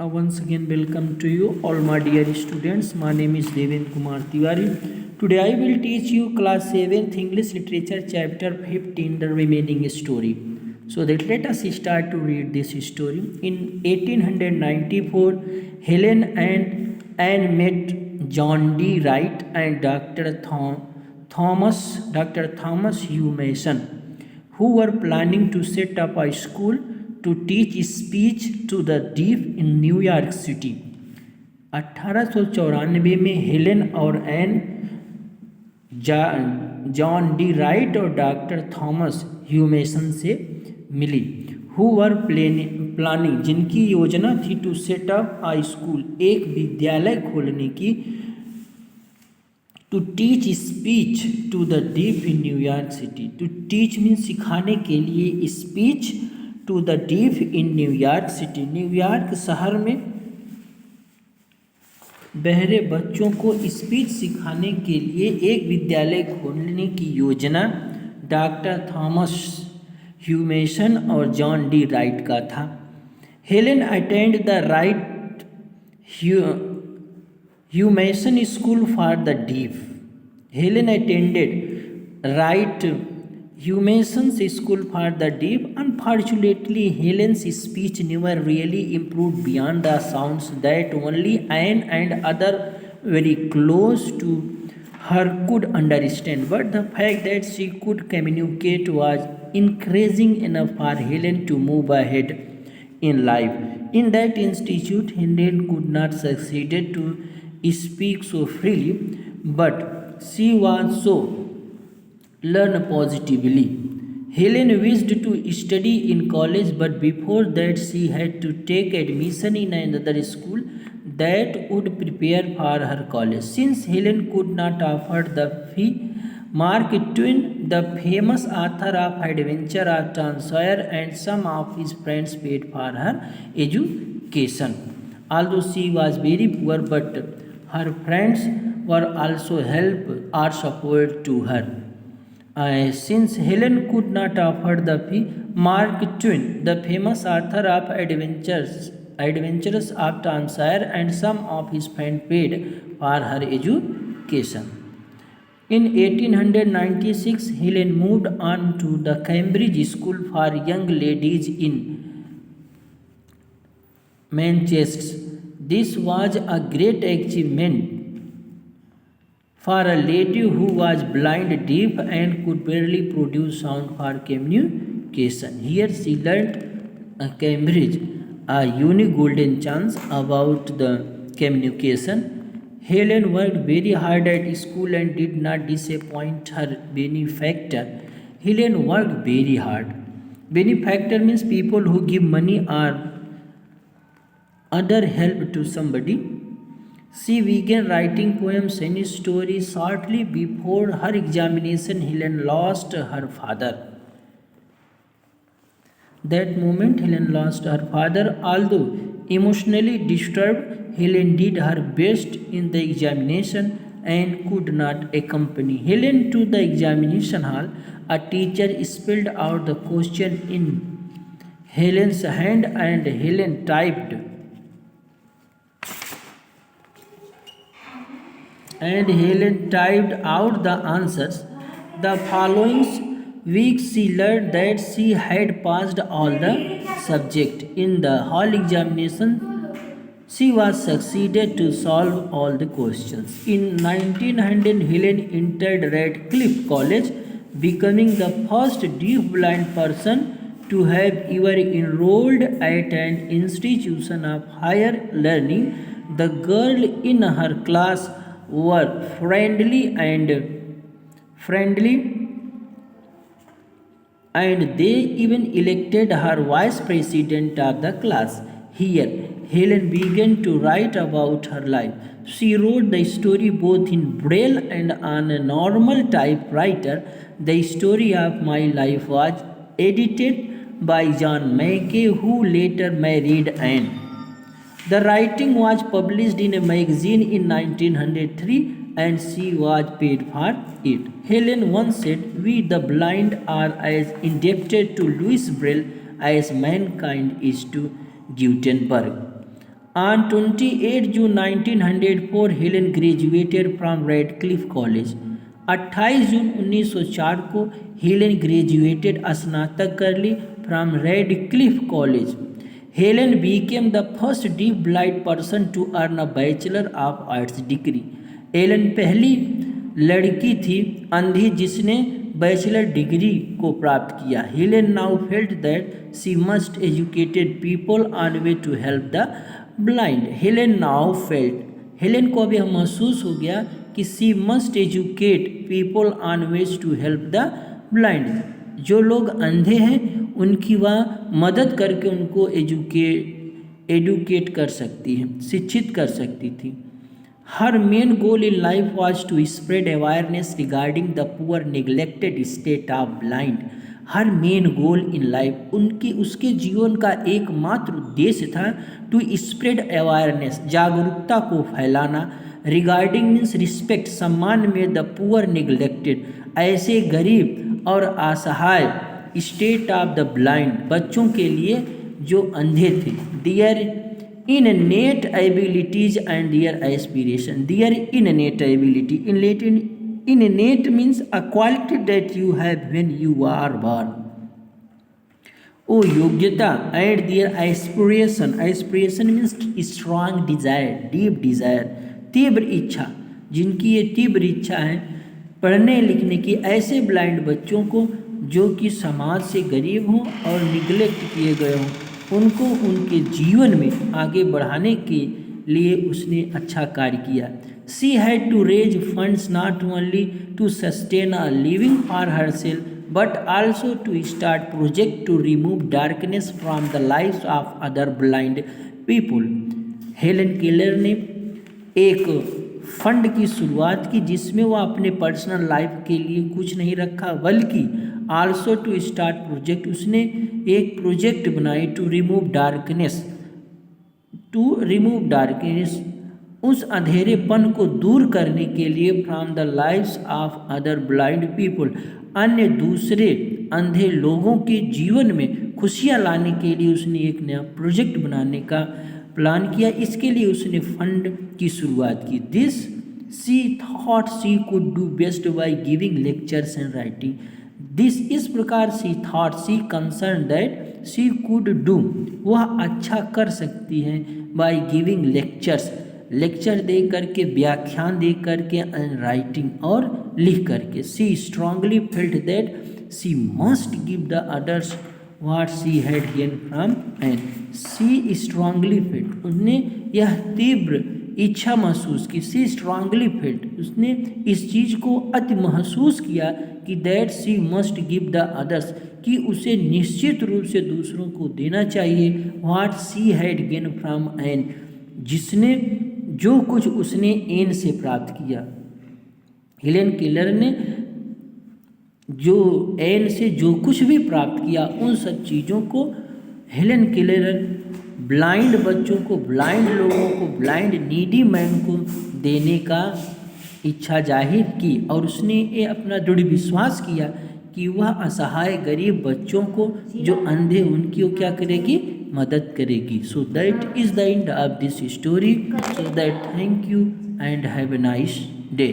Once again, welcome to you, all my dear students. My name is Devendra Kumar Tiwari. Today, I will teach you class 7th English Literature, chapter 15, the remaining story. So that let us start to read this story. In 1894, Helen and Anne met John D. Wright and Dr. Thomas Hugh Mason, who were planning to set up a school to teach speech to the deaf in New York city. 1894 में Helen और एन John D Wright और doctor Thomas Humason से मिली, who were planning, जिनकी योजना थी to set up a school, एक विद्यालय खोलने की, to teach speech to the deaf in New York city. To teach mean सिखाने के लिए, speech to the deaf in New York city, New York शहर में बहरे बच्चों को स्पीच सिखाने के लिए एक विद्यालय खोलने की योजना डॉक्टर थॉमस ह्यूमेसन और जॉन डी राइट का था। Helen attend the Wright Humason school for the deaf. Helen attended Wright Humason's school for the deaf. Unfortunately, Helen's speech never really improved beyond the sounds that only Anne and other very close to her could understand. But the fact that she could communicate was encouraging enough for Helen to move ahead in life. In that institute, Helen could not succeed to speak so freely, but she was so learn positively. Helen wished to study in college, but before that she had to take admission in another school that would prepare for her college. Since Helen could not afford the fee, Mark Twain, the famous author of Adventure of Tom Sawyer, and some of his friends paid for her education. Although she was very poor, but her friends were also help or support to her. Since Helen could not afford the fee, Mark Twain, the famous author of Adventures of Tom Sawyer, and some of his friends paid for her education. In 1896, Helen moved on to the Cambridge School for Young Ladies in Manchester. This was a great achievement for a lady who was blind, deaf, and could barely produce sound for communication. Here she learned Cambridge, a unique golden chance about the communication. Helen worked very hard at school and did not disappoint her benefactor. Helen worked very hard. Benefactor means people who give money or other help to somebody. She began writing poems and stories. Shortly before her examination, Helen lost her father. That moment, Helen lost her father. Although emotionally disturbed, Helen did her best in the examination and could not accompany Helen to the examination hall. A teacher spelled out the question in Helen's hand, and Helen typed out the answers. The following week she learned that she had passed all the subjects. In the hall examination, she was succeeded to solve all the questions. In 1900, Helen entered Radcliffe College, becoming the first deaf-blind person to have ever enrolled at an institution of higher learning. The girls in her class were friendly and they even elected her vice president of the class. Here, Helen began to write about her life. She wrote the story both in Braille and on a normal typewriter. The story of my life was edited by John Mackay, who later married Anne. The writing was published in a magazine in 1903 and she was paid for it. Helen once said, "We the blind are as indebted to Louis Braille as mankind is to Gutenberg." On 28 June 1904, Helen graduated from Radcliffe college. 28 जून 1904 को Helen graduated, स्नातक कर ली from Radcliffe college. Helen became the first deaf blind person to earn a bachelor of arts degree. Helen पहली लड़की थी अंधी जिसने बैचलर डिग्री को प्राप्त किया। Helen now felt that she must educated people on way to help the blind. Helen now felt, Helen को अभी महसूस हो गया कि she must educate people on ways to help the blind. जो लोग अंधे हैं उनकी वह मदद करके उनको एडुकेट कर सकती है, शिक्षित कर सकती थी। Her main goal in life was to spread awareness regarding the poor neglected state of blind. Her main goal in life उसके जीवन का एकमात्र उद्देश्य था टू स्प्रेड अवेयरनेस, जागरूकता को फैलाना, रिगार्डिंग मीन्स रिस्पेक्ट, सम्मान में, द पुअर नेग्लेक्टेड, ऐसे गरीब और असहाय, स्टेट ऑफ द ब्लाइंड, बच्चों के लिए जो अंधे थे, दियर innate abilities and their aspiration. Their innate ability, innate means a quality that you have when you are born. ओ योग्यता, and their aspiration, aspiration means strong desire, deep desire, तीव्र इच्छा, जिनकी ये तीव्र इच्छा है पढ़ने लिखने की, ऐसे ब्लाइंड बच्चों को जो कि समाज से गरीब हों और निगलेक्ट किए गए हों, उनको उनके जीवन में आगे बढ़ाने के लिए उसने अच्छा कार्य किया। She had to raise funds not only to sustain a living for her self but also to start project to remove darkness from the life of other blind people. Helen Keller ने एक fund की शुरुआत की जिसमें वह अपने personal life के लिए कुछ नहीं रखा, बल्कि आल्सो टू स्टार्ट प्रोजेक्ट, उसने एक प्रोजेक्ट बनाई टू रिमूव डार्कनेस, उस अंधेरेपन को दूर करने के लिए from the lives of other blind people, अन्य दूसरे अंधे लोगों के जीवन में खुशियाँ लाने के लिए उसने एक नया प्रोजेक्ट बनाने का प्लान किया। इसके लिए उसने फंड की शुरुआत की। This she thought she could do best by giving lectures and writing. This, इस प्रकार she thought, she concern that she could do, वह अच्छा कर सकती है, बाय गिविंग लेक्चर्स, लेक्चर दे करके, व्याख्यान दे करके, एंड राइटिंग, और लिख करके। She strongly felt that she must give the others what she had gain from and she strongly felt, उसने यह तीव्र इच्छा महसूस की। शी स्ट्रांगली फेल्ट, उसने इस चीज़ को अति महसूस किया कि that she must give the others, कि उसे निश्चित रूप से दूसरों को देना चाहिए, what she had gain from Anne, जिसने जो कुछ उसने एन से प्राप्त किया। हेलन केलर ने जो एन से जो कुछ भी प्राप्त किया उन सब चीज़ों को हेलन केलर ब्लाइंड बच्चों को, ब्लाइंड लोगों को, ब्लाइंड नीडी मैन को देने का इच्छा जाहिर की, और उसने ये अपना दृढ़ विश्वास किया कि वह असहाय गरीब बच्चों को जो अंधे उनकी वो क्या करेगी, मदद करेगी। So that is the end of this story. So that thank you and have a nice day.